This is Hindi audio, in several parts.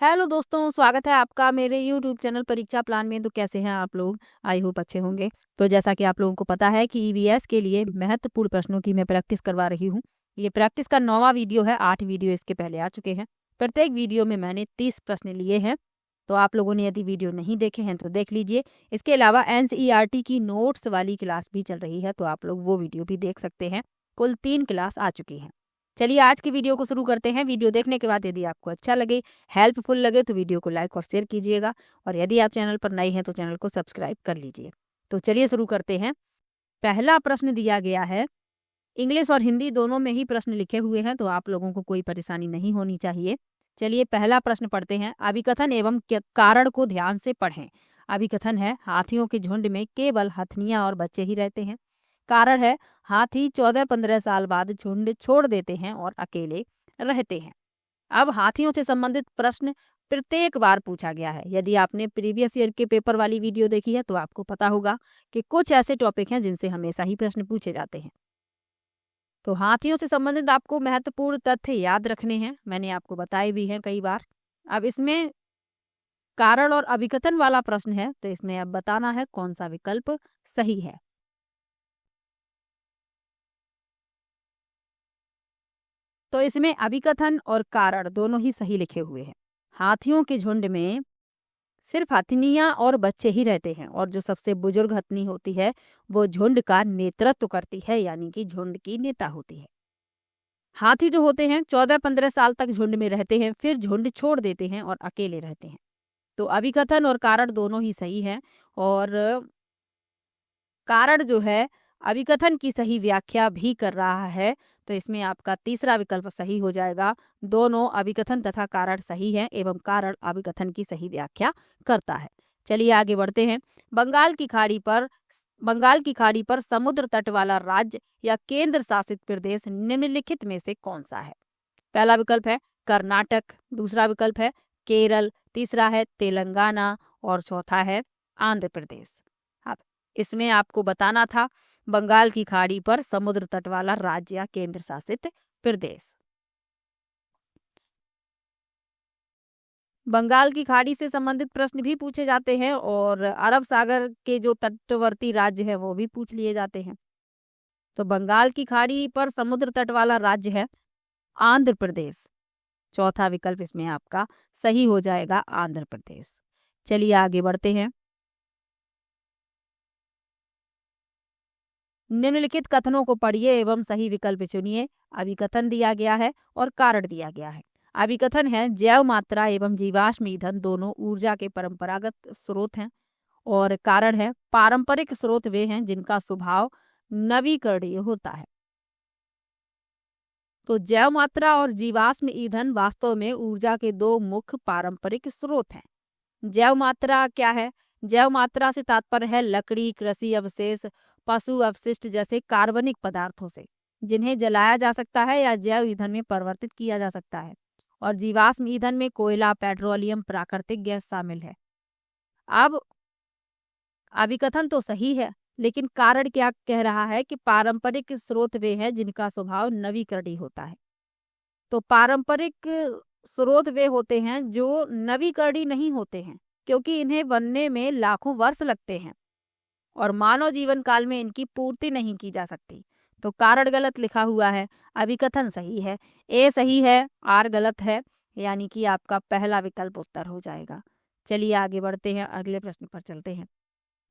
हेलो दोस्तों, स्वागत है आपका मेरे यूट्यूब चैनल परीक्षा प्लान में। तो कैसे हैं आप लोग? आई होप अच्छे होंगे। तो जैसा कि आप लोगों को पता है कि ईवीएस के लिए महत्वपूर्ण प्रश्नों की मैं प्रैक्टिस करवा रही हूँ। ये प्रैक्टिस का 9वां वीडियो है। 8 वीडियो इसके पहले आ चुके हैं। प्रत्येक वीडियो में मैंने 30 प्रश्न लिए हैं। तो आप लोगों ने यदि वीडियो नहीं देखे हैं तो देख लीजिए। इसके अलावा एनसीईआरटी की नोट्स वाली क्लास भी चल रही है, तो आप लोग वो वीडियो भी देख सकते हैं। कुल 3 क्लास आ चुकी हैं। चलिए आज की वीडियो को शुरू करते हैं। वीडियो देखने के बाद यदि आपको अच्छा लगे, हेल्पफुल लगे तो वीडियो को लाइक और शेयर कीजिएगा, और यदि आप चैनल पर नए हैं तो चैनल को सब्सक्राइब कर लीजिए। तो चलिए शुरू करते हैं। पहला प्रश्न दिया गया है, इंग्लिश और हिंदी दोनों में ही प्रश्न लिखे हुए हैं, तो आप लोगों को कोई परेशानी नहीं होनी चाहिए। चलिए पहला प्रश्न पढ़ते हैं। अभिकथन एवं कारण को ध्यान से पढ़ें। अभिकथन है, हाथियों के झुंड में केवल हथनियां और बच्चे ही रहते हैं। कारण है, हाथी 14-15 साल बाद झुंड छोड़ देते हैं और अकेले रहते हैं। अब हाथियों से संबंधित प्रश्न प्रत्येक बार पूछा गया है। यदि आपने प्रीवियस ईयर के पेपर वाली वीडियो देखी है तो आपको पता होगा कि कुछ ऐसे टॉपिक हैं जिनसे हमेशा ही प्रश्न पूछे जाते हैं। तो हाथियों से संबंधित आपको महत्वपूर्ण तथ्य याद रखने हैं, मैंने आपको बताए भी हैं कई बार। अब इसमें कारण और अभिकथन वाला प्रश्न है, तो इसमें अब बताना है कौन सा विकल्प सही है। तो इसमें अभिकथन और कारण दोनों ही सही लिखे हुए हैं। हाथियों के झुंड में सिर्फ हथनियां और बच्चे ही रहते हैं, और जो सबसे बुजुर्ग हथनी होती है वो झुंड का नेतृत्व करती है, यानी कि झुंड की नेता होती है। हाथी जो होते हैं 14-15 साल तक झुंड में रहते हैं, फिर झुंड छोड़ देते हैं और अकेले रहते हैं। तो अभिकथन और कारण दोनों ही सही हैं, और कारण जो है अभिकथन की सही व्याख्या भी कर रहा है। तो इसमें आपका तीसरा विकल्प सही हो जाएगा। दोनों अभिकथन तथा कारण सही हैं एवं कारण अभिकथन की सही व्याख्या करता है। चलिए आगे बढ़ते हैं। बंगाल की खाड़ी पर समुद्र तट वाला राज्य या केंद्र शासित प्रदेश निम्नलिखित में से कौन सा है? पहला विकल्प है कर्नाटक, दूसरा विकल्प है केरल, तीसरा है तेलंगाना और चौथा है आंध्र प्रदेश। अब इसमें आपको बताना था बंगाल की खाड़ी पर समुद्र तट वाला राज्य या केंद्र शासित प्रदेश। बंगाल की खाड़ी से संबंधित प्रश्न भी पूछे जाते हैं, और अरब सागर के जो तटवर्ती राज्य है वो भी पूछ लिए जाते हैं। तो बंगाल की खाड़ी पर समुद्र तट वाला राज्य है आंध्र प्रदेश। चौथा विकल्प इसमें आपका सही हो जाएगा, आंध्र प्रदेश। चलिए आगे बढ़ते हैं। निम्नलिखित कथनों को पढ़िए एवं सही विकल्प चुनिए। अभिकथन दिया गया है और कारण दिया गया है। अभिकथन है, जैव मात्रा एवं जीवाश्म ईंधन दोनों ऊर्जा के परंपरागत स्रोत हैं। और कारण है, पारंपरिक स्रोत वे हैं जिनका स्वभाव नवीकरणीय होता है। तो जैव मात्रा और जीवाश्म ईंधन वास्तव में ऊर्जा के दो मुख्य पारंपरिक स्रोत हैं। जैव मात्रा क्या है? जैव मात्रा से तात्पर्य है लकड़ी, कृषि अवशेष, पशु अपशिष्ट जैसे कार्बनिक पदार्थों से, जिन्हें जलाया जा सकता है या जैव ईंधन में परिवर्तित किया जा सकता है। और जीवाश्म ईंधन में कोयला, पेट्रोलियम, प्राकृतिक गैस शामिल है। अब अभिकथन तो सही है, लेकिन कारण क्या कह रहा है कि पारंपरिक स्रोत वे हैं जिनका स्वभाव नवीकरणीय होता है। तो पारंपरिक स्रोत वे होते हैं जो नवीकरणीय नहीं होते हैं, क्योंकि इन्हें बनने में लाखों वर्ष लगते हैं और मानव जीवन काल में इनकी पूर्ति नहीं की जा सकती। तो कारण गलत लिखा हुआ है, अभिकथन सही है। ए सही है, आर गलत है, यानी कि आपका पहला विकल्प उत्तर हो जाएगा। चलिए आगे बढ़ते हैं, अगले प्रश्न पर चलते हैं।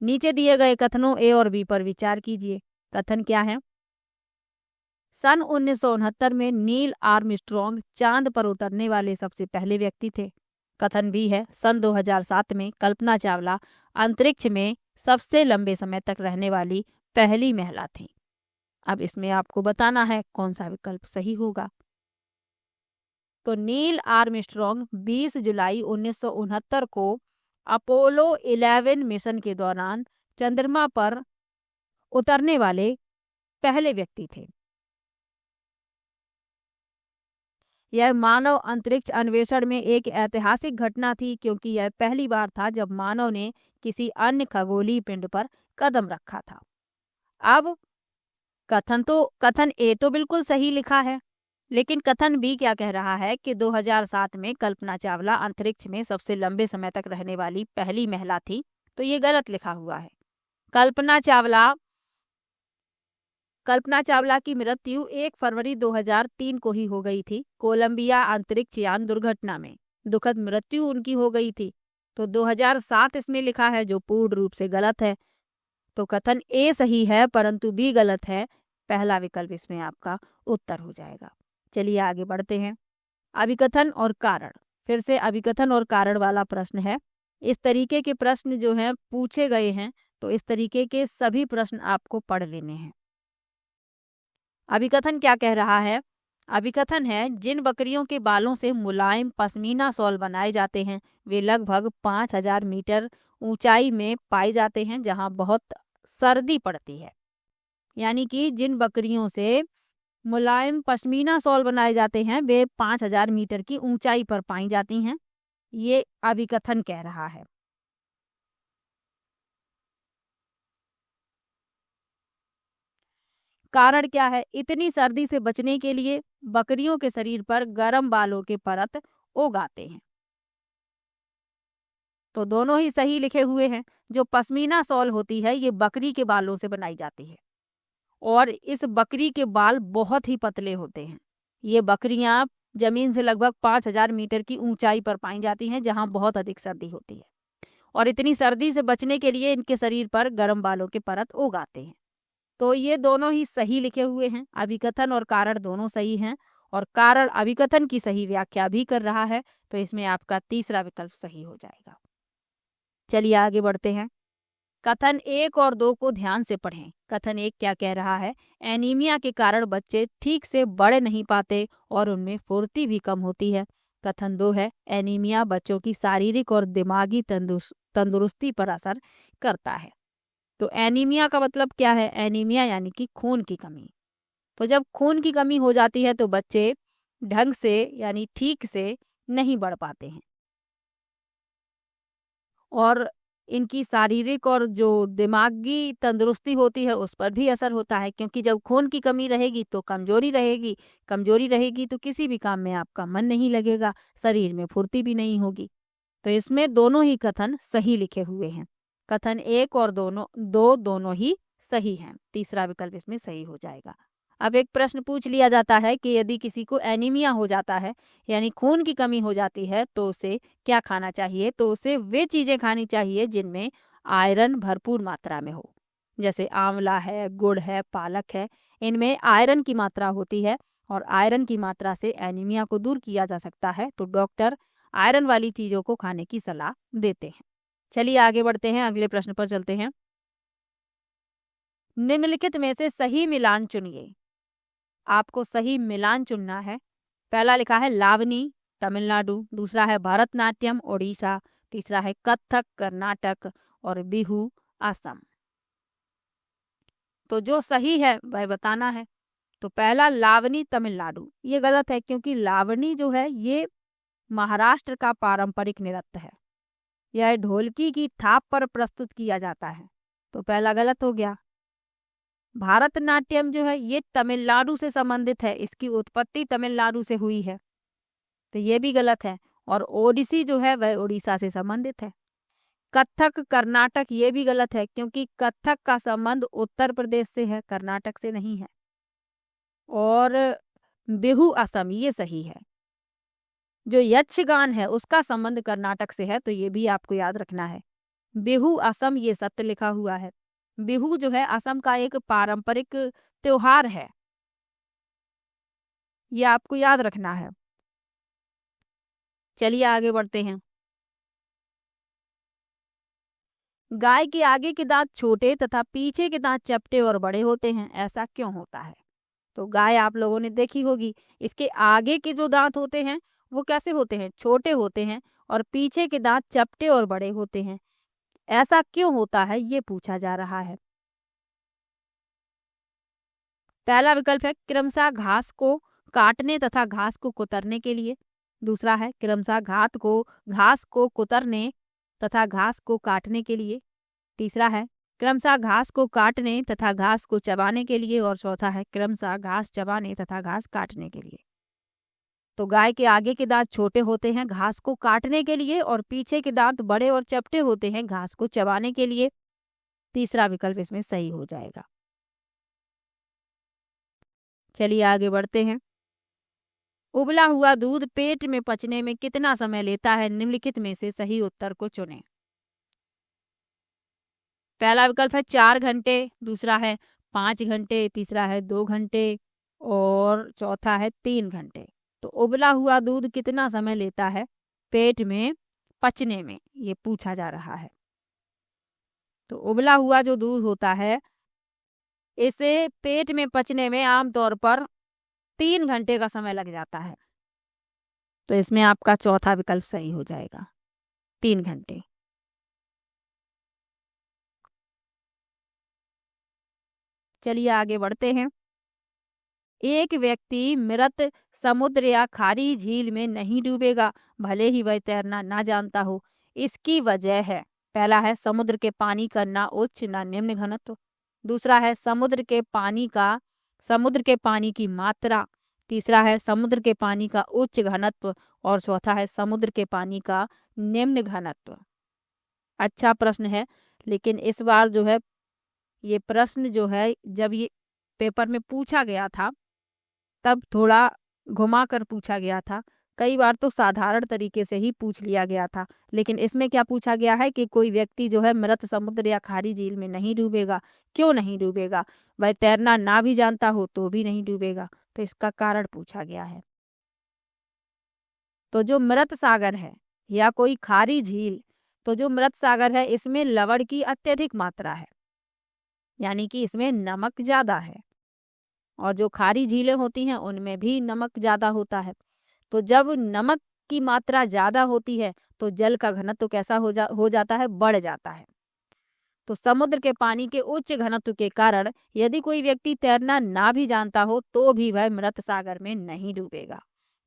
नीचे दिए गए कथनों ए और बी पर विचार कीजिए। कथन क्या है? सन 1969 में नील आर्मस्ट्रॉन्ग चांद पर उतरने वाले सबसे पहले व्यक्ति थे। कथन भी है, सन 2007 में कल्पना चावला अंतरिक्ष में सबसे लंबे समय तक रहने वाली पहली महिला थी। अब इसमें आपको बताना है कौन सा विकल्प सही होगा। तो नील आर्मस्ट्रॉन्ग 20 जुलाई 1969 को अपोलो 11 मिशन के दौरान चंद्रमा पर उतरने वाले पहले व्यक्ति थे। यह मानव अंतरिक्ष अन्वेषण में एक ऐतिहासिक घटना थी, क्योंकि यह पहली बार था जब मानव ने किसी अन्य खगोलीय पिंड पर कदम रखा था। अब कथन ए तो बिल्कुल सही लिखा है, लेकिन कथन बी क्या कह रहा है कि 2007 में कल्पना चावला अंतरिक्ष में सबसे लंबे समय तक रहने वाली पहली महिला थी। तो ये गलत लिखा हुआ है। कल्पना चावला कल्पना चावला की मृत्यु 1 फरवरी 2003 को ही हो गई थी, कोलंबिया अंतरिक्ष यान दुर्घटना में। दुखद मृत्यु उनकी हो गई थी। तो 2007 इसमें लिखा है, जो पूर्ण रूप से गलत है। तो कथन ए सही है परंतु बी गलत है। पहला विकल्प इसमें आपका उत्तर हो जाएगा। चलिए आगे बढ़ते हैं। अभिकथन और कारण। फिर से अभिकथन और कारण वाला प्रश्न है। इस तरीके के प्रश्न जो हैं पूछे गए हैं, तो इस तरीके के सभी प्रश्न आपको पढ़ लेने हैं। अभिकथन क्या कह रहा है? अभिकथन है, जिन बकरियों के बालों से मुलायम पश्मीना शॉल बनाए जाते हैं वे लगभग 5000 मीटर ऊंचाई में पाए जाते हैं जहां बहुत सर्दी पड़ती है। यानी कि जिन बकरियों से मुलायम पश्मीना शॉल बनाए जाते हैं वे 5000 मीटर की ऊंचाई पर पाई जाती हैं। ये अभिकथन कह रहा है। कारण क्या है? इतनी सर्दी से बचने के लिए बकरियों के शरीर पर गर्म बालों के परत उगाते हैं। तो दोनों ही सही लिखे हुए हैं। जो पश्मीना शॉल होती है ये बकरी के बालों से बनाई जाती है और इस बकरी के बाल बहुत ही पतले होते हैं। ये बकरियां जमीन से लगभग 5000 मीटर की ऊंचाई पर पाई जाती हैं जहां बहुत अधिक सर्दी होती है और इतनी सर्दी से बचने के लिए इनके शरीर पर गर्म बालों के परत उगाते हैं। तो ये दोनों ही सही लिखे हुए हैं। अभिकथन और कारण दोनों सही हैं और कारण अभिकथन की सही व्याख्या भी कर रहा है। तो इसमें आपका तीसरा विकल्प सही हो जाएगा। चलिए आगे बढ़ते हैं। कथन 1 और 2 को ध्यान से पढ़ें। कथन 1 क्या कह रहा है? एनीमिया के कारण बच्चे ठीक से बढ़ नहीं पाते और उनमें फुर्ती भी कम होती है। कथन 2 है, एनीमिया बच्चों की शारीरिक और दिमागी तंदुरुस्ती पर असर करता है। तो एनीमिया का मतलब क्या है? एनीमिया यानी कि खून की कमी। तो जब खून की कमी हो जाती है तो बच्चे ढंग से यानी ठीक से नहीं बढ़ पाते हैं और इनकी शारीरिक और जो दिमागी तंदुरुस्ती होती है उस पर भी असर होता है, क्योंकि जब खून की कमी रहेगी तो कमजोरी रहेगी। कमजोरी रहेगी तो किसी भी काम में आपका मन नहीं लगेगा, शरीर में फुर्ती भी नहीं होगी। तो इसमें दोनों ही कथन सही लिखे हुए हैं। कथन 1 और दोनों ही सही हैं। तीसरा विकल्प इसमें सही हो जाएगा। अब एक प्रश्न पूछ लिया जाता है कि यदि किसी को एनीमिया हो जाता है यानी खून की कमी हो जाती है तो उसे क्या खाना चाहिए? तो उसे वे चीज़ें खानी चाहिए जिनमें आयरन भरपूर मात्रा में हो। जैसे आंवला है, गुड़ है, पालक है। इनमें आयरन की मात्रा होती है और आयरन की मात्रा से एनीमिया को दूर किया जा सकता है। तो डॉक्टर आयरन वाली चीज़ों को खाने की सलाह देते हैं। चलिए आगे बढ़ते हैं, अगले प्रश्न पर चलते हैं। निम्नलिखित में से सही मिलान चुनिए। आपको सही मिलान चुनना है। पहला लिखा है लावनी तमिलनाडु, दूसरा है भरतनाट्यम ओडिशा, तीसरा है कथक कर्नाटक और बिहू असम। तो जो सही है वह बताना है। तो पहला लावनी तमिलनाडु, ये गलत है क्योंकि लावनी जो है ये महाराष्ट्र का पारंपरिक नृत्य है। यह ढोलकी की थाप पर प्रस्तुत किया जाता है। तो पहला गलत हो गया। भारतनाट्यम जो है ये तमिलनाडु से संबंधित है, इसकी उत्पत्ति तमिलनाडु से हुई है। तो ये भी गलत है। और ओडिसी जो है वह उड़ीसा से संबंधित है। कथक कर्नाटक ये भी गलत है क्योंकि कथक का संबंध उत्तर प्रदेश से है, कर्नाटक से नहीं है। और बिहू असम ये सही है। जो यक्षगान है उसका संबंध कर्नाटक से है, तो ये भी आपको याद रखना है। बिहू असम ये सत्य लिखा हुआ है। बिहू जो है असम का एक पारंपरिक त्योहार है, ये आपको याद रखना है। चलिए आगे बढ़ते हैं। गाय के आगे के दांत छोटे तथा पीछे के दांत चपटे और बड़े होते हैं, ऐसा क्यों होता है? तो गाय आप लोगों ने देखी होगी, इसके आगे के जो दांत होते हैं वो कैसे होते हैं? छोटे होते हैं और पीछे के दांत चपटे और बड़े होते हैं। ऐसा क्यों होता है ये पूछा जा रहा है। पहला विकल्प है क्रमशः घास को काटने तथा घास को कुतरने के लिए। दूसरा है क्रमशः घास को कुतरने तथा घास को काटने के लिए। तीसरा है क्रमशः घास को काटने तथा घास को चबाने के लिए और चौथा है क्रमशः घास चबाने तथा घास काटने के लिए। तो गाय के आगे के दांत छोटे होते हैं घास को काटने के लिए और पीछे के दांत बड़े और चपटे होते हैं घास को चबाने के लिए। तीसरा विकल्प इसमें सही हो जाएगा। चलिए आगे बढ़ते हैं। उबला हुआ दूध पेट में पचने में कितना समय लेता है? निम्नलिखित में से सही उत्तर को चुनें। पहला विकल्प है 4 घंटे, दूसरा है 5 घंटे, तीसरा है 2 घंटे और चौथा है 3 घंटे। तो उबला हुआ दूध कितना समय लेता है पेट में पचने में, ये पूछा जा रहा है। तो उबला हुआ जो दूध होता है इसे पेट में पचने में आमतौर पर 3 घंटे का समय लग जाता है। तो इसमें आपका चौथा विकल्प सही हो जाएगा, 3 घंटे। चलिए आगे बढ़ते हैं। एक व्यक्ति मृत समुद्र या खारी झील में नहीं डूबेगा भले ही वह तैरना ना जानता हो। इसकी वजह है, पहला है समुद्र के पानी का ना उच्च ना निम्न घनत्व, दूसरा है समुद्र के पानी की मात्रा, तीसरा है समुद्र के पानी का उच्च घनत्व और चौथा है समुद्र के पानी का निम्न घनत्व। अच्छा प्रश्न है, लेकिन इस बार जो है ये प्रश्न जो है जब ये पेपर में पूछा गया था तब थोड़ा घुमा कर पूछा गया था। कई बार तो साधारण तरीके से ही पूछ लिया गया था, लेकिन इसमें क्या पूछा गया है कि कोई व्यक्ति जो है मृत समुद्र या खारी झील में नहीं डूबेगा। क्यों नहीं डूबेगा? वह तैरना ना भी जानता हो तो भी नहीं डूबेगा। तो इसका कारण पूछा गया है। तो जो मृत सागर है या कोई खारी झील, तो जो मृत सागर है इसमें लवण की अत्यधिक मात्रा है, यानी कि इसमें नमक ज्यादा है, और जो खारी झीलें होती हैं उनमें भी नमक ज्यादा होता है। तो जब नमक की मात्रा ज्यादा होती है तो जल का घनत्व कैसा हो जाता है? बढ़ जाता है। तो समुद्र के पानी के उच्च घनत्व के कारण यदि कोई व्यक्ति तैरना ना भी जानता हो तो भी वह मृत सागर में नहीं डूबेगा।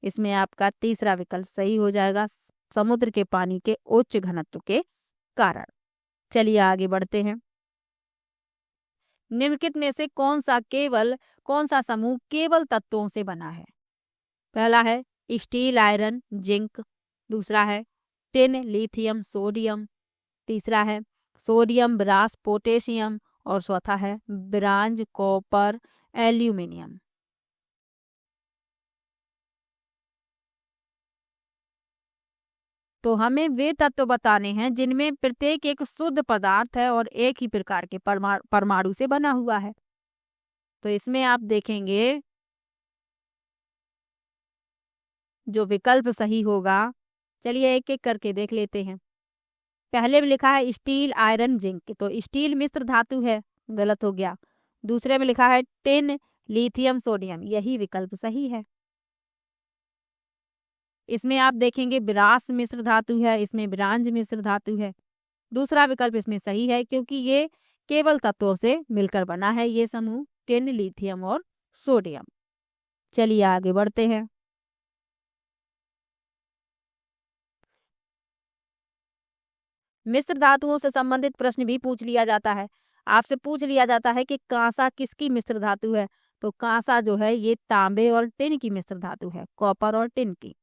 इसमें आपका तीसरा विकल्प सही हो जाएगा, समुद्र के पानी के उच्च घनत्व के कारण। चलिए आगे बढ़ते हैं। निम्नलिखित में से कौन सा समूह केवल तत्वों से बना है? पहला है स्टील आयरन जिंक, दूसरा है टिन लिथियम सोडियम, तीसरा है सोडियम ब्रास पोटेशियम और चौथा है ब्रांज कॉपर एल्यूमिनियम। तो हमें वे तत्व बताने हैं जिनमें प्रत्येक एक शुद्ध पदार्थ है और एक ही प्रकार के परमाणु से बना हुआ है। तो इसमें आप देखेंगे जो विकल्प सही होगा, चलिए एक एक करके देख लेते हैं। पहले में लिखा है स्टील आयरन जिंक, तो स्टील मिश्र धातु है, गलत हो गया। दूसरे में लिखा है टिन लिथियम सोडियम, यही विकल्प सही है। इसमें आप देखेंगे ब्रास मिश्र धातु है, इसमें ब्रांज मिश्र धातु है। दूसरा विकल्प इसमें सही है क्योंकि ये केवल तत्वों से मिलकर बना है, ये समूह टिन लिथियम और सोडियम। चलिए आगे बढ़ते हैं। मिश्र धातुओं से संबंधित प्रश्न भी पूछ लिया जाता है। आपसे पूछ लिया जाता है कि कांसा किसकी मिश्र धातु है? तो कांसा जो है ये तांबे और टिन की मिश्र धातु है, कॉपर और टिन की।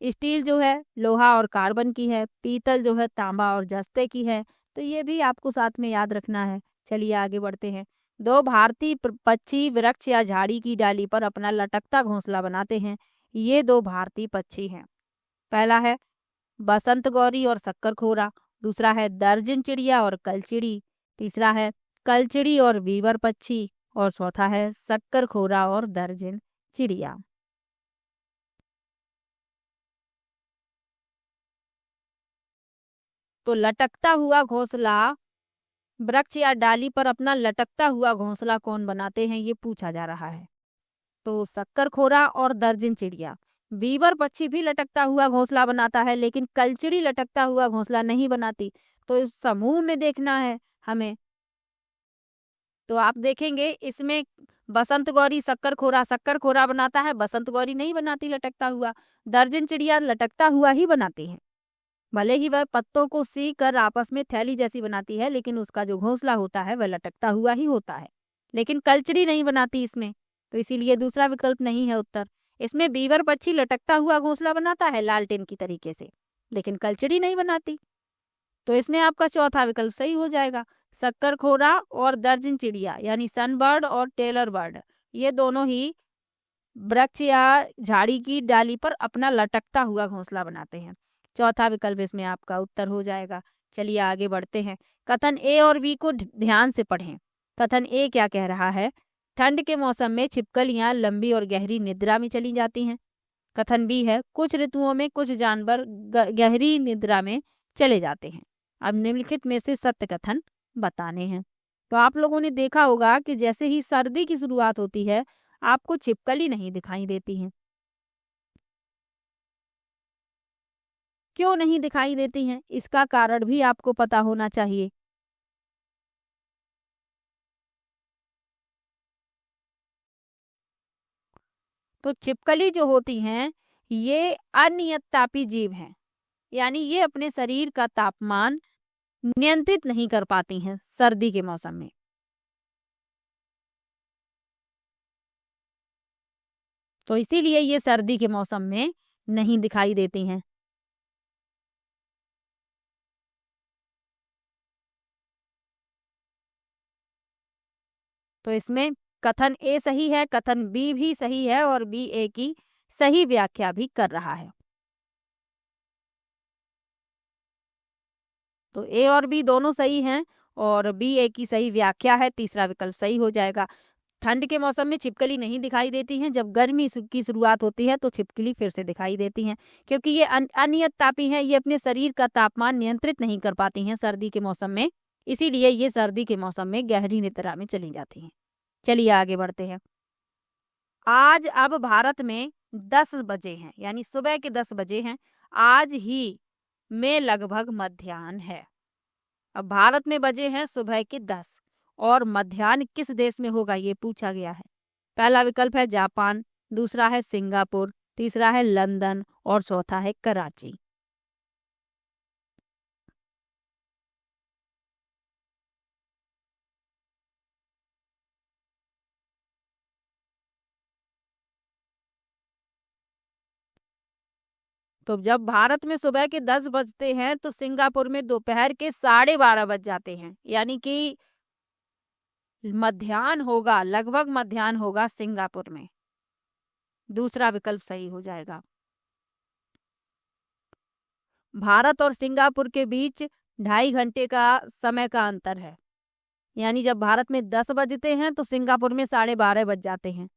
स्टील जो है लोहा और कार्बन की है, पीतल जो है तांबा और जस्ते की है। तो ये भी आपको साथ में याद रखना है। चलिए आगे बढ़ते हैं। दो भारतीय पक्षी वृक्ष या झाड़ी की डाली पर अपना लटकता घोंसला बनाते हैं। ये दो भारतीय पक्षी हैं। पहला है बसंत गौरी और शक्कर खोरा, दूसरा है दर्जन चिड़िया और कलचिड़ी, तीसरा है कलचिड़ी और वीवर पक्षी और चौथा है शक्कर खोरा और दर्जन चिड़िया। तो लटकता हुआ घोंसला, वृक्ष या डाली पर अपना लटकता हुआ घोंसला कौन बनाते हैं, ये पूछा जा रहा है। तो शक्कर खोरा और दर्जन चिड़िया। वीवर पक्षी भी लटकता हुआ घोंसला बनाता है, लेकिन कलचिड़ी लटकता हुआ घोंसला नहीं बनाती। तो इस समूह में देखना है हमें। तो आप देखेंगे इसमें बसंत गौरी शक्कर खोरा बनाता है, बसंत गौरी नहीं बनाती लटकता हुआ। दर्जन चिड़िया लटकता हुआ ही बनाती है, भले ही वह पत्तों को सी कर आपस में थैली जैसी बनाती है, लेकिन उसका जो घोंसला होता है वह लटकता हुआ ही होता है। लेकिन कलचड़ी नहीं बनाती इसमें, तो इसीलिए दूसरा विकल्प नहीं है उत्तर। इसमें बीवर पक्षी लटकता हुआ घोंसला बनाता है लालटेन की तरीके से, लेकिन कलचड़ी नहीं बनाती। तो इसमें आपका चौथा विकल्प सही हो जाएगा। शक्करखोरा और दर्जन चिड़िया यानी सनबर्ड और टेलर बर्ड, ये दोनों ही वृक्ष या झाड़ी की डाली पर अपना लटकता हुआ घोंसला बनाते हैं। चौथा विकल्प इसमें आपका उत्तर हो जाएगा। चलिए आगे बढ़ते हैं। कथन ए और बी को ध्यान से पढ़ें। कथन ए क्या कह रहा है? ठंड के मौसम में छिपकलियां लंबी और गहरी निद्रा में चली जाती हैं। कथन बी है कुछ ऋतुओं में कुछ जानवर गहरी निद्रा में चले जाते हैं। अब निम्नलिखित में से सत्य कथन बताने हैं। तो आप लोगों ने देखा होगा कि जैसे ही सर्दी की शुरुआत होती है आपको छिपकली नहीं दिखाई देती हैं। क्यों नहीं दिखाई देती हैं? इसका कारण भी आपको पता होना चाहिए। तो छिपकली जो होती हैं ये अनियत तापी जीव हैं, यानी ये अपने शरीर का तापमान नियंत्रित नहीं कर पाती हैं सर्दी के मौसम में। तो इसीलिए ये सर्दी के मौसम में नहीं दिखाई देती हैं। तो इसमें कथन ए सही है, कथन बी भी सही है और बी ए की सही व्याख्या भी कर रहा है। तो ए और बी दोनों सही हैं और बी ए की सही व्याख्या है। तीसरा विकल्प सही हो जाएगा। ठंड के मौसम में छिपकली नहीं दिखाई देती हैं। जब गर्मी की शुरुआत होती है तो छिपकली फिर से दिखाई देती हैं, क्योंकि ये अनियत तापी हैं। ये अपने शरीर का तापमान नियंत्रित नहीं कर पाती हैं सर्दी के मौसम में, इसीलिए ये सर्दी के मौसम में गहरी निद्रा में चली जाती हैं। चलिए आगे बढ़ते हैं। आज अब भारत में 10 बजे हैं, यानी सुबह के 10 बजे हैं। आज ही में लगभग मध्याह्न है। अब भारत में बजे हैं सुबह के 10 और मध्याह्न किस देश में होगा ये पूछा गया है। पहला विकल्प है जापान, दूसरा है सिंगापुर, तीसरा है लंदन और चौथा है कराची। तो जब भारत में सुबह के 10 बजते हैं तो सिंगापुर में दोपहर के 12:30 बज जाते हैं, यानी कि मध्याह्न होगा, लगभग मध्याह्न होगा सिंगापुर में। दूसरा विकल्प सही हो जाएगा। भारत और सिंगापुर के बीच 2.5 घंटे का समय का अंतर है, यानी जब भारत में 10 बजते हैं तो सिंगापुर में 12:30 बज जाते हैं।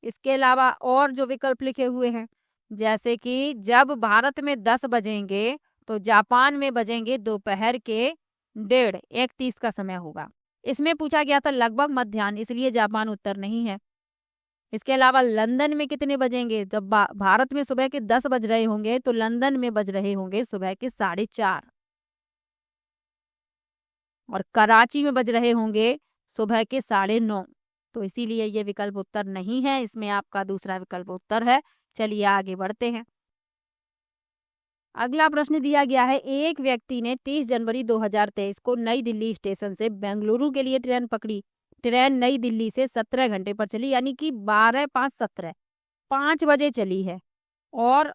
इसके अलावा और जो विकल्प लिखे हुए हैं, जैसे कि जब भारत में 10 बजेंगे तो जापान में बजेंगे दोपहर के 1:30 का समय होगा। इसमें पूछा गया था लगभग मध्याह्न, इसलिए जापान उत्तर नहीं है। इसके अलावा लंदन में कितने बजेंगे? जब भारत में सुबह के 10 बज रहे होंगे तो लंदन में बज रहे होंगे सुबह के 4:30 और कराची में बज रहे होंगे सुबह के 9:30। तो इसीलिए ये विकल्प उत्तर नहीं है, इसमें आपका दूसरा विकल्प उत्तर है। चलिए आगे बढ़ते हैं। अगला प्रश्न दिया गया है, एक व्यक्ति ने 30 जनवरी 2023 को नई दिल्ली स्टेशन से बेंगलुरु के लिए ट्रेन पकड़ी। ट्रेन नई दिल्ली से 17 घंटे पर चली, यानी कि 12 5 17 5 बजे चली है और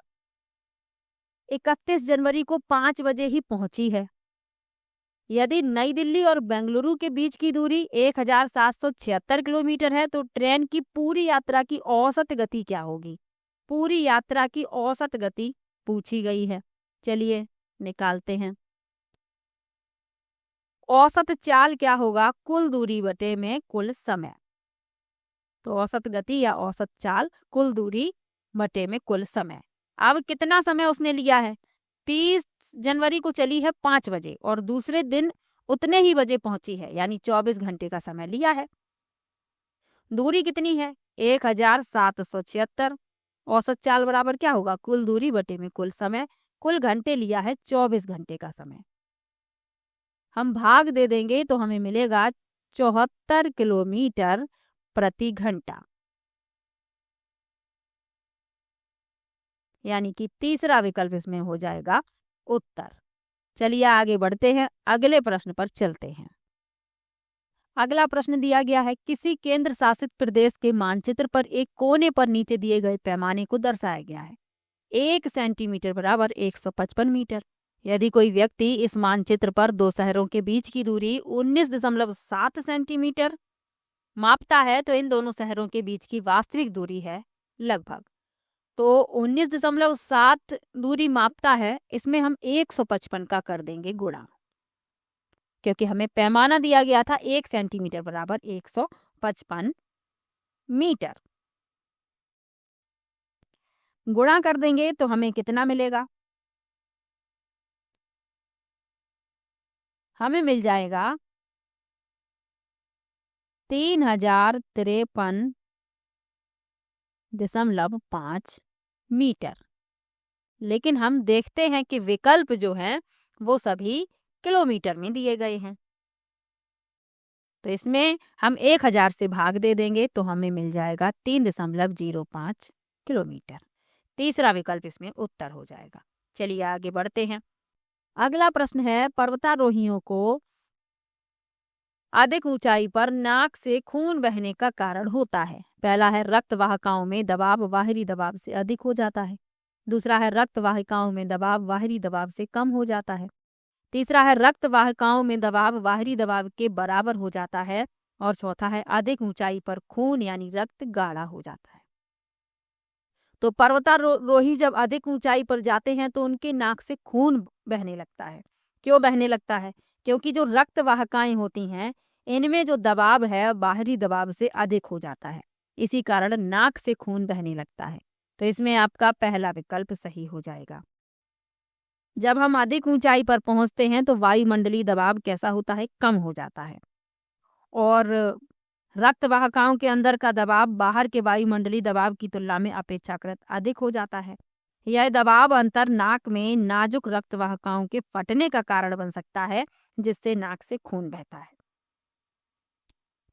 31 जनवरी को 5 बजे ही पहुंची है। यदि नई दिल्ली और बेंगलुरु के बीच की दूरी 1776 किलोमीटर है तो ट्रेन की पूरी यात्रा की औसत गति क्या होगी? पूरी यात्रा की औसत गति पूछी गई है। चलिए निकालते हैं। औसत चाल क्या होगा? कुल दूरी बटे में कुल समय। तो औसत गति या औसत चाल कुल दूरी बटे में कुल समय। अब कितना समय उसने लिया है? 30 जनवरी को चली है 5 बजे और दूसरे दिन उतने ही बजे पहुंची है, यानी 24 घंटे का समय लिया है। दूरी कितनी है? 1776। औसत चाल बराबर क्या होगा? कुल दूरी बटे में कुल समय। कुल घंटे लिया है 24 घंटे का समय। हम भाग दे देंगे तो हमें मिलेगा 74 किलोमीटर प्रति घंटा, यानी कि तीसरा विकल्प इसमें हो जाएगा उत्तर। चलिए आगे बढ़ते हैं, अगले प्रश्न पर चलते हैं। अगला प्रश्न दिया गया है, किसी केंद्र शासित प्रदेश के मानचित्र पर एक कोने पर नीचे दिए गए पैमाने को दर्शाया गया है। 1 सेंटीमीटर बराबर 155 मीटर। यदि कोई व्यक्ति इस मानचित्र पर दो शहरों के बीच की दूरी 19.7 सेंटीमीटर मापता है तो इन दोनों शहरों के बीच की वास्तविक दूरी है लगभग। तो 19.7 दूरी मापता है, इसमें हम 155 का कर देंगे गुणा, क्योंकि हमें पैमाना दिया गया था 1 सेंटीमीटर बराबर 155 मीटर। गुणा कर देंगे तो हमें कितना मिलेगा, हमें मिल जाएगा 3053.5 मीटर। लेकिन हम देखते हैं कि विकल्प जो हैं वो सभी किलोमीटर में दिए गए हैं, तो इसमें हम 1000 से भाग दे देंगे तो हमें मिल जाएगा 3.05 किलोमीटर। तीसरा विकल्प इसमें उत्तर हो जाएगा। चलिए आगे बढ़ते हैं। अगला प्रश्न है, पर्वतारोहियों को अधिक ऊंचाई पर नाक से खून बहने का कारण होता है। पहला है रक्त वाहिकाओं में दबाव बाहरी दबाव से अधिक हो जाता है। दूसरा है रक्त वाहिकाओं में दबाव बाहरी दबाव से कम हो जाता है। तीसरा है रक्त वाहिकाओं में दबाव बाहरी दबाव के बराबर हो जाता है। और चौथा है अधिक ऊंचाई पर खून यानी रक्त गाढ़ा हो जाता है। तो पर्वतारोही जब अधिक ऊंचाई पर जाते हैं तो उनके नाक से खून बहने लगता है। क्यों बहने लगता है? क्योंकि जो रक्त वाहिकाएं होती हैं इनमें जो दबाव है बाहरी दबाव से अधिक हो जाता है, इसी कारण नाक से खून बहने लगता है। तो इसमें आपका पहला विकल्प सही हो जाएगा। जब हम अधिक ऊंचाई पर पहुंचते हैं तो वायुमंडलीय दबाव कैसा होता है? कम हो जाता है, और रक्त वाहिकाओं के अंदर का दबाव बाहर के वायुमंडलीय दबाव की तुलना में अपेक्षाकृत अधिक हो जाता है। यह दबाव अंतर नाक में नाजुक रक्त वाहिकाओं के फटने का कारण बन सकता है, जिससे नाक से खून बहता है।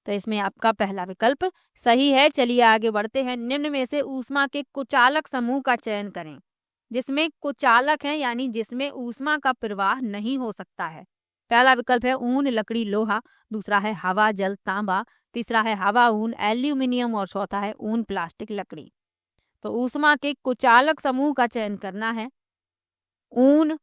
तो इसमें आपका पहला विकल्प सही है। चलिए आगे बढ़ते हैं। निम्न में से ऊष्मा के कुचालक समूह का चयन करें जिसमें कुचालक है यानी जिसमें ऊष्मा का प्रवाह नहीं हो सकता है। पहला विकल्प है ऊन लकड़ी लोहा, दूसरा है हवा जल तांबा, तीसरा है हवा ऊन एल्यूमिनियम और चौथा है ऊन प्लास्टिक लकड़ी। तो ऊष्मा के कुचालक समूह का चयन करना है ऊन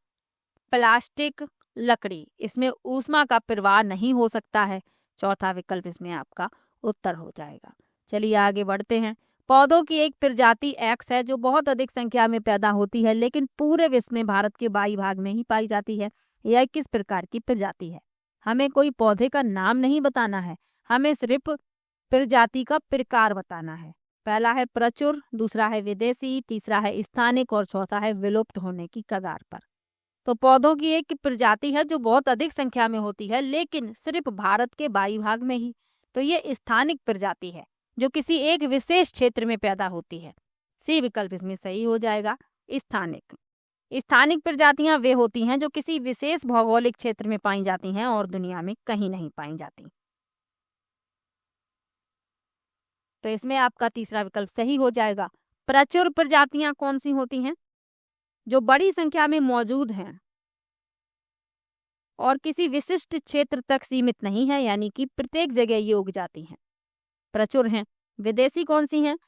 प्लास्टिक लकड़ी, इसमें ऊष्मा का प्रवाह नहीं हो सकता है। चौथा विकल्प इसमें आपका उत्तर हो जाएगा। चलिए आगे बढ़ते हैं। पौधों की एक प्रजाति एक्स है जो बहुत अधिक संख्या में पैदा होती है लेकिन पूरे विश्व में भारत के वायु भाग में ही पाई जाती है। यह किस प्रकार की प्रजाति है? हमें कोई पौधे का नाम नहीं बताना है, हमें सिर्फ प्रजाति का प्रकार बताना है। पहला है प्रचुर, दूसरा है विदेशी, तीसरा है स्थानिक और चौथा है विलुप्त होने की कगार पर। तो पौधों की एक प्रजाति है जो बहुत अधिक संख्या में होती है लेकिन सिर्फ भारत के वायु भाग में ही। तो ये स्थानिक प्रजाति है जो किसी एक विशेष क्षेत्र में पैदा होती है। सी विकल्प इसमें सही हो जाएगा। स्थानिक स्थानिक प्रजातियां वे होती हैं जो किसी विशेष भौगोलिक क्षेत्र में पाई जाती हैं और दुनिया में कहीं नहीं पाई जाती। तो इसमें आपका तीसरा विकल्प सही हो जाएगा। प्रचुर प्रजातियां कौन सी होती हैं? जो बड़ी संख्या में मौजूद हैं और किसी विशिष्ट क्षेत्र तक सीमित नहीं है, यानी कि प्रत्येक जगह ये उग जाती हैं, प्रचुर हैं। विदेशी कौन सी हैं?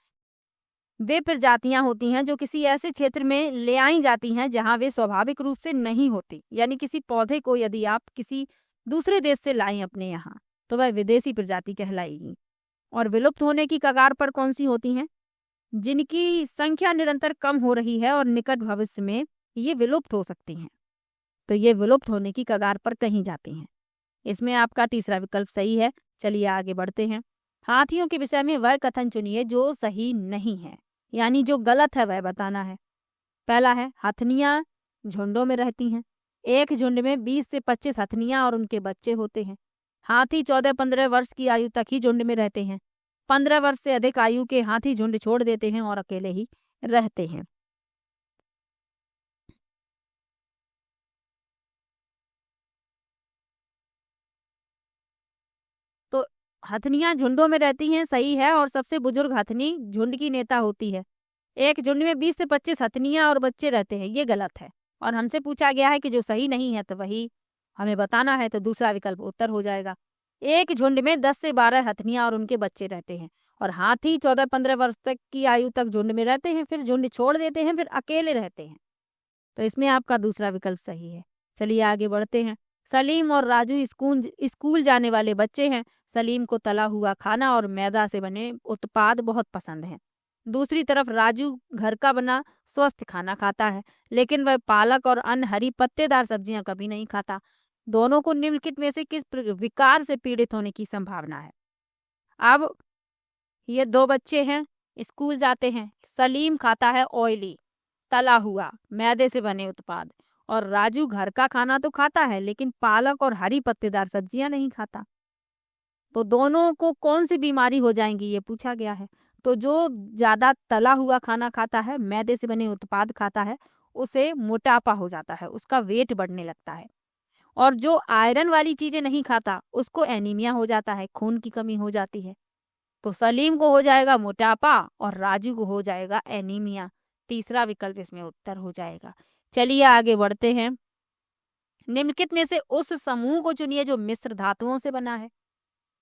वे प्रजातियां होती हैं जो किसी ऐसे क्षेत्र में ले आई जाती हैं जहां वे स्वाभाविक रूप से नहीं होती, यानी किसी पौधे को यदि आप किसी दूसरे देश से लाएं अपने यहाँ तो वह विदेशी प्रजाति कहलाएगी। और विलुप्त होने की कगार पर कौन सी होती हैं? जिनकी संख्या निरंतर कम हो रही है और निकट भविष्य में ये विलुप्त हो सकती हैं, तो ये विलुप्त होने की कगार पर कहीं जाती हैं। इसमें आपका तीसरा विकल्प सही है। चलिए आगे बढ़ते हैं। हाथियों के विषय में वह कथन चुनिए जो सही नहीं है, यानी जो गलत है वह बताना है। पहला है हथनियां झुंडों में रहती हैं। एक झुंड में 20 से 25 हथनियां और उनके बच्चे होते हैं। हाथी 14-15 वर्ष की आयु तक ही झुंड में रहते हैं। 15 वर्ष से अधिक आयु के हाथी झुंड छोड़ देते हैं और अकेले ही रहते हैं। तो हथनियां झुंडों में रहती हैं सही है, और सबसे बुजुर्ग हथनी झुंड की नेता होती है। एक झुंड में 20 से 25 हथनियां और बच्चे रहते हैं, ये गलत है। और हमसे पूछा गया है कि जो सही नहीं है तो वही हमें बताना है, तो दूसरा विकल्प उत्तर हो जाएगा। एक झुंड में 10 से 12 हथनियां और उनके बच्चे रहते हैं, और हाथी 14-15 वर्ष तक की आयु तक झुंड में रहते हैं, फिर झुंड छोड़ देते हैं, फिर अकेले रहते हैं। तो इसमें आपका दूसरा विकल्प सही है। चलिए आगे बढ़ते हैं। सलीम और राजू स्कूल जाने वाले बच्चे हैं। सलीम को तला हुआ खाना और मैदा से बने उत्पाद बहुत पसंद हैं। दूसरी तरफ राजू घर का बना स्वस्थ खाना खाता है, लेकिन वह पालक और अन्य हरी पत्तेदार सब्जियां कभी नहीं खाता। दोनों को निम्नलिखित में से किस विकार से पीड़ित होने की संभावना है? अब ये दो बच्चे हैं, स्कूल जाते हैं। सलीम खाता है ऑयली, तला हुआ, मैदे से बने उत्पाद, और राजू घर का खाना तो खाता है लेकिन पालक और हरी पत्तेदार सब्जियां नहीं खाता। तो दोनों को कौन सी बीमारी हो जाएंगी ये पूछा गया है। तो जो ज्यादा तला हुआ खाना खाता है, मैदे से बने उत्पाद खाता है, उसे मोटापा हो जाता है, उसका वेट बढ़ने लगता है। और जो आयरन वाली चीजें नहीं खाता उसको एनीमिया हो जाता है, खून की कमी हो जाती है। तो सलीम को हो जाएगा मोटापा और राजू को हो जाएगा एनीमिया। तीसरा विकल्प इसमें उत्तर हो जाएगा। चलिए आगे बढ़ते हैं। निम्नलिखित में से उस समूह को चुनिए जो मिश्र धातुओं से बना है।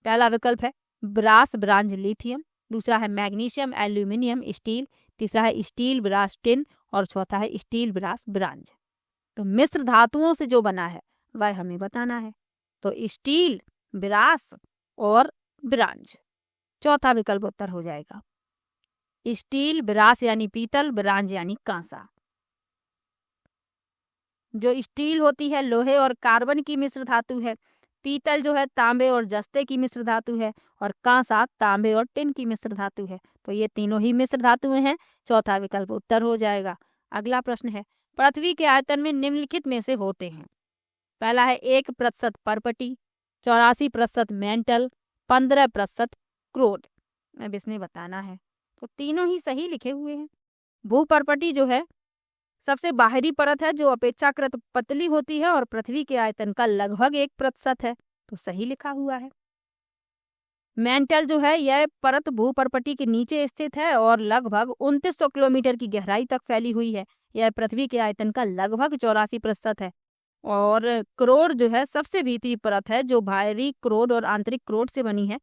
पहला विकल्प है ब्रास ब्रांज लिथियम, दूसरा है मैग्नीशियम एल्यूमिनियम स्टील, तीसरा है स्टील ब्रास टिन, और चौथा है स्टील ब्रास ब्रांज। तो मिश्र धातुओं से जो बना है वह हमें बताना है। तो स्टील, ब्रास और ब्रांज, चौथा विकल्प उत्तर हो जाएगा। स्टील, ब्रास यानी पीतल, ब्रांज यानी कांसा। जो स्टील होती है लोहे और कार्बन की मिश्र धातु है, पीतल जो है तांबे और जस्ते की मिश्र धातु है, और कांसा तांबे और टिन की मिश्र धातु है। तो ये तीनों ही मिश्र धातुएं हैं, चौथा विकल्प उत्तर हो जाएगा। अगला प्रश्न है, पृथ्वी के आयतन में निम्नलिखित में से होते हैं। पहला है 1% परपटी, 84% मेंटल, 15% क्रोड। अब इसमें बताना है। तो तीनों ही सही लिखे हुए हैं। भूपर्पटी जो है सबसे बाहरी परत है जो अपेक्षाकृत पतली होती है और पृथ्वी के आयतन का लगभग 1% है, तो सही लिखा हुआ है। मेंटल जो है यह परत भूपर्पटी के नीचे स्थित है और लगभग 2900 किलोमीटर की गहराई तक फैली हुई है। यह पृथ्वी के आयतन का लगभग 84% है। और क्रोड जो है सबसे भीतरी परत है जो बाहरी क्रोड और आंतरिक क्रोड से बनी है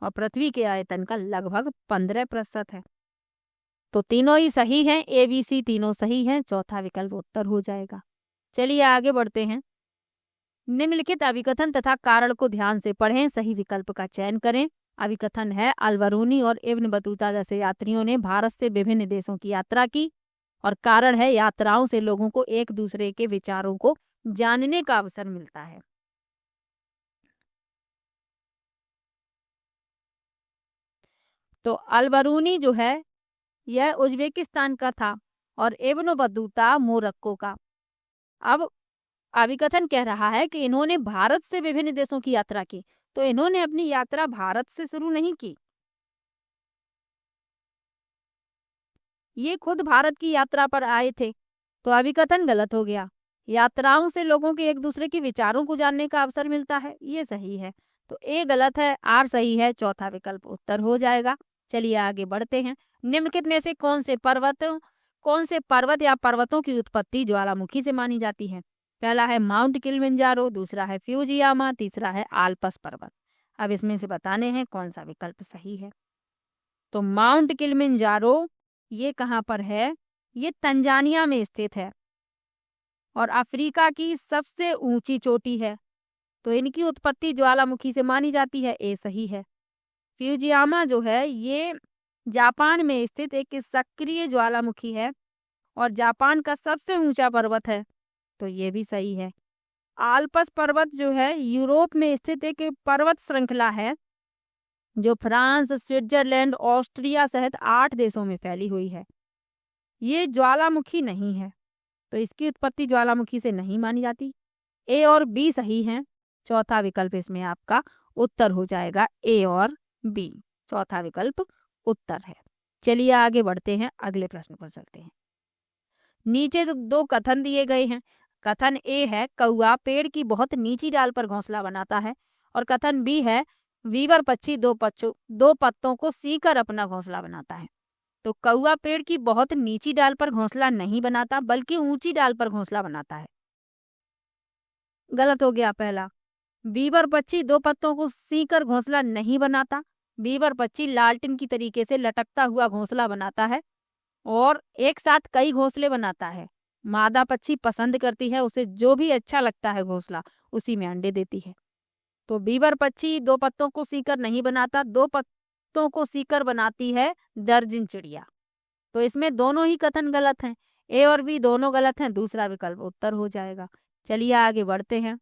और पृथ्वी के आयतन का लगभग 15% है। तो तीनों ही सही हैं, ABC तीनों सही हैं, चौथा विकल्प उत्तर हो जाएगा। चलिए आगे बढ़ते हैं। निम्नलिखित अभिकथन तथा कारण को ध्यान से पढ़ें, सही विकल्प का चयन करें। अभिकथन है अल-बरूनी और इब्न बतूता जैसे यात्रियों ने भारत से विभिन्न देशों की यात्रा की, और कारण है यात्राओं से लोगों को एक दूसरे के विचारों को जानने का अवसर मिलता है। तो अल-बरूनी जो है यह उज्बेकिस्तान का था और इब्न बतूता मोरक्को का। अब अभिकथन कह रहा है कि इन्होंने भारत से विभिन्न देशों की यात्रा की, तो इन्होंने अपनी यात्रा भारत से शुरू नहीं की, ये खुद भारत की यात्रा पर आए थे। तो अभिकथन गलत हो गया। यात्राओं से लोगों के एक दूसरे के विचारों को जानने का अवसर मिलता है, ये सही है। तो ए गलत है, आर सही है, चौथा विकल्प उत्तर हो जाएगा। चलिए आगे बढ़ते हैं। निम्नलिखित में से कौन से पर्वत या पर्वतों की उत्पत्ति ज्वालामुखी से मानी जाती है? पहला है माउंट किलिमंजारो, दूसरा है फ्यूजियामा, तीसरा है आल्पस पर्वत। अब इसमें से बताने हैं कौन सा विकल्प सही है। तो माउंट किलिमंजारो ये कहाँ पर है? ये तंजानिया में स्थित है और अफ्रीका की सबसे ऊंची चोटी है। तो इनकी उत्पत्ति ज्वालामुखी से मानी जाती है, ए सही है। फ्यूजियामा जो है ये जापान में स्थित एक सक्रिय ज्वालामुखी है और जापान का सबसे ऊंचा पर्वत है, तो ये भी सही है। आल्पस पर्वत जो है यूरोप में स्थित एक पर्वत श्रृंखला है जो फ्रांस, स्विट्जरलैंड, ऑस्ट्रिया सहित 8 देशों में फैली हुई है। ये ज्वालामुखी नहीं है, तो इसकी उत्पत्ति ज्वालामुखी से नहीं मानी जाती। ए और बी सही हैं, चौथा विकल्प इसमें आपका उत्तर हो जाएगा। ए और बी, चौथा विकल्प उत्तर है। चलिए आगे बढ़ते हैं, अगले प्रश्न पर चलते हैं। नीचे जो 2 कथन दिए गए हैं, कथन ए है कौआ पेड़ की बहुत नीची डाल पर घोंसला बनाता है, और कथन बी है वीवर पक्षी 2 पत्तों को सीकर अपना घोंसला बनाता है। तो कौआ पेड़ की बहुत नीची डाल पर घोंसला नहीं बनाता बल्कि ऊंची डाल पर घोंसला बनाता है। गलत हो गया पहला। बीवर पक्षी दो पत्तों को सीकर घोंसला नहीं बनाता। बीवर पक्षी लालटेन की तरीके से लटकता हुआ घोंसला बनाता है और एक साथ कई घोंसले बनाता है। मादा पक्षी पसंद करती है, उसे जो भी अच्छा लगता है घोंसला उसी में अंडे देती है। तो बीवर पक्षी दो पत्तों को सीकर नहीं बनाता, दो पत्तों को सीकर बनाती है दर्जन चिड़िया। तो इसमें दोनों ही कथन गलत हैं, ए और बी दोनों गलत हैं, दूसरा विकल्प उत्तर हो जाएगा। चलिए आगे बढ़ते हैं।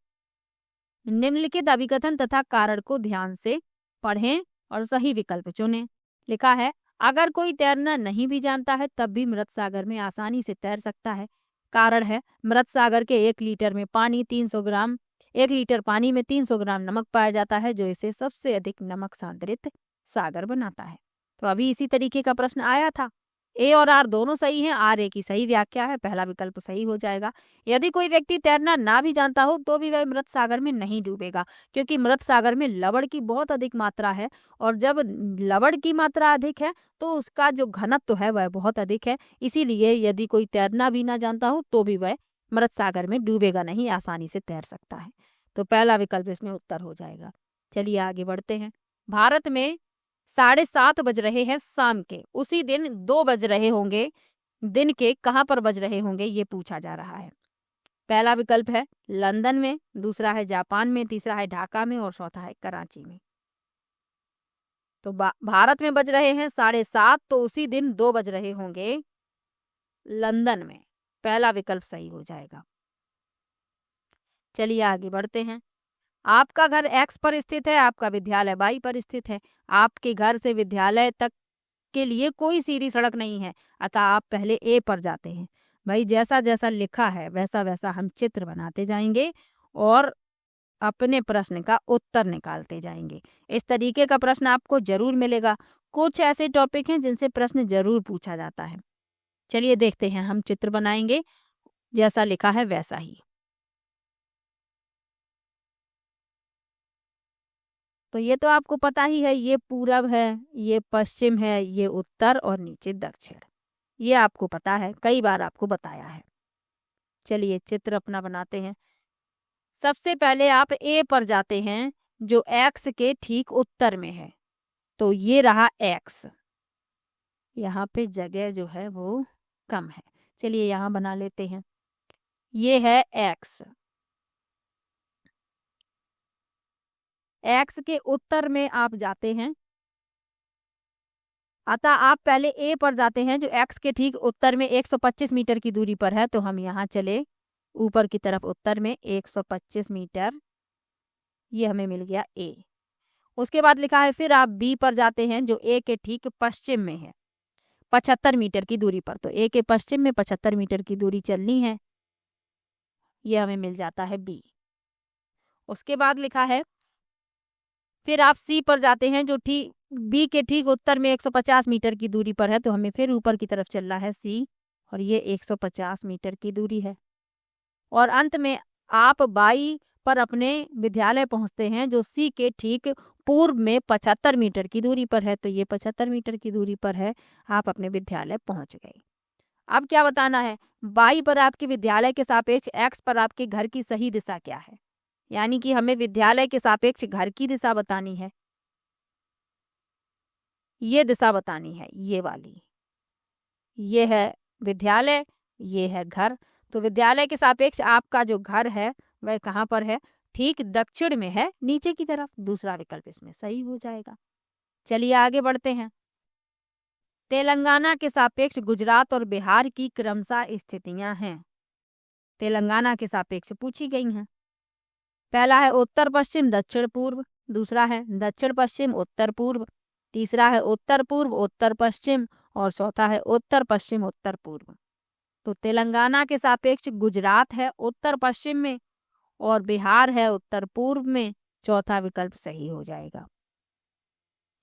निम्नलिखित अभिकथन तथा कारण को ध्यान से पढ़ें और सही विकल्प चुनें। लिखा है, अगर कोई तैरना नहीं भी जानता है तब भी मृत सागर में आसानी से तैर सकता है। कारण है, मृत सागर के 1 लीटर में पानी 300 ग्राम 1 लीटर पानी में 300 ग्राम नमक पाया जाता है, जो इसे सबसे अधिक नमक सांद्रित सागर बनाता है। तो अभी इसी तरीके का प्रश्न आया था। ए और आर दोनों सही हैं, आर ए की सही व्याख्या है, पहला विकल्प सही हो जाएगा। यदि कोई व्यक्ति तैरना ना भी जानता हो तो भी वह मृत सागर में नहीं डूबेगा, क्योंकि मृत सागर में लवण की बहुत अधिक मात्रा है और जब लवण की मात्रा अधिक है तो उसका जो घनत्व है वह बहुत अधिक है। इसीलिए यदि कोई तैरना भी ना जानता हो तो भी वह मृत सागर में डूबेगा नहीं, आसानी से तैर सकता है। तो पहला विकल्प इसमें उत्तर हो जाएगा। चलिए आगे बढ़ते हैं। भारत में 7:30 बज रहे हैं शाम के, उसी दिन 2 बज रहे होंगे दिन के, कहाँ पर बज रहे होंगे ये पूछा जा रहा है। पहला विकल्प है लंदन में, दूसरा है जापान में, तीसरा है ढाका में और चौथा है कराची में। तो भारत में बज रहे हैं 7:30, तो उसी दिन 2 बज रहे होंगे लंदन में, पहला विकल्प सही हो जाएगा। चलिए आगे बढ़ते हैं। आपका घर एक्स पर स्थित है, आपका विद्यालय वाई पर स्थित है। आपके घर से विद्यालय तक के लिए कोई सीधी सड़क नहीं है, अतः आप पहले ए पर जाते हैं। भाई जैसा जैसा लिखा है वैसा वैसा हम चित्र बनाते जाएंगे और अपने प्रश्न का उत्तर निकालते जाएंगे। इस तरीके का प्रश्न आपको जरूर मिलेगा। कुछ ऐसे टॉपिक हैं जिनसे प्रश्न जरूर पूछा जाता है। चलिए देखते हैं, हम चित्र बनाएंगे जैसा लिखा है वैसा ही। तो ये तो आपको पता ही है, ये पूरब है, ये पश्चिम है, ये उत्तर और नीचे दक्षिण, ये आपको पता है, कई बार आपको बताया है। चलिए चित्र अपना बनाते हैं। सबसे पहले आप ए पर जाते हैं जो एक्स के ठीक उत्तर में है। तो ये रहा एक्स, यहाँ पे जगह जो है वो कम है, चलिए यहाँ बना लेते हैं। ये है एक्स, एक्स के उत्तर में आप जाते हैं, अतः आप पहले ए पर जाते हैं जो एक्स के ठीक उत्तर में 125 मीटर की दूरी पर है। तो हम यहाँ चले ऊपर की तरफ, उत्तर में 125 मीटर, ये हमें मिल गया ए। उसके बाद लिखा है फिर आप बी पर जाते हैं जो ए के ठीक पश्चिम में है, 75 मीटर की दूरी पर। तो ए के पश्चिम में 75 मीटर की दूरी चलनी है, ये हमें मिल जाता है बी। उसके बाद लिखा है फिर आप सी पर जाते हैं जो ठीक बी के ठीक उत्तर में 150 मीटर की दूरी पर है। तो हमें फिर ऊपर की तरफ चलना है सी, और ये 150 मीटर की दूरी है। और अंत में आप बाई पर अपने विद्यालय पहुंचते हैं जो सी के ठीक पूर्व में 75 मीटर की दूरी पर है। तो ये 75 मीटर की दूरी पर है, आप अपने विद्यालय पहुंच गए। अब क्या बताना है, बाई पर आपके विद्यालय के सापेक्ष एक्स पर आपके घर की सही दिशा क्या है, यानी कि हमें विद्यालय के सापेक्ष घर की दिशा बतानी है, ये दिशा बतानी है, ये वाली, ये है विद्यालय, ये है घर। तो विद्यालय के सापेक्ष आपका जो घर है वह कहाँ पर है, ठीक दक्षिण में है, नीचे की तरफ, दूसरा विकल्प इसमें सही हो जाएगा। चलिए आगे बढ़ते हैं। तेलंगाना के सापेक्ष गुजरात और बिहार की क्रमशः स्थितियां हैं, तेलंगाना के सापेक्ष पूछी गई हैं। पहला है उत्तर पश्चिम दक्षिण पूर्व, दूसरा है दक्षिण पश्चिम उत्तर पूर्व, तीसरा है उत्तर पूर्व उत्तर पश्चिम और चौथा है उत्तर पश्चिम उत्तर पूर्व। तो तेलंगाना के सापेक्ष गुजरात है उत्तर पश्चिम में और बिहार है उत्तर पूर्व में, चौथा विकल्प सही हो जाएगा।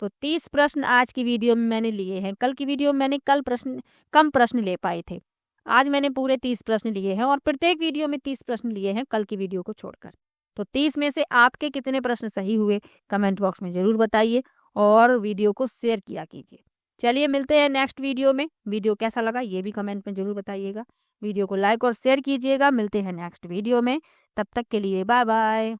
तो 30 प्रश्न आज की वीडियो में मैंने लिए हैं। कल की वीडियो में मैंने कम प्रश्न ले पाए थे, आज मैंने पूरे 30 प्रश्न लिए हैं और प्रत्येक वीडियो में 30 प्रश्न लिए हैं कल की वीडियो को छोड़कर। तो 30 में से आपके कितने प्रश्न सही हुए कमेंट बॉक्स में ज़रूर बताइए और वीडियो को शेयर किया कीजिए। चलिए मिलते हैं नेक्स्ट वीडियो में। वीडियो कैसा लगा ये भी कमेंट में ज़रूर बताइएगा। वीडियो को लाइक और शेयर कीजिएगा। मिलते हैं नेक्स्ट वीडियो में, तब तक के लिए बाय बाय।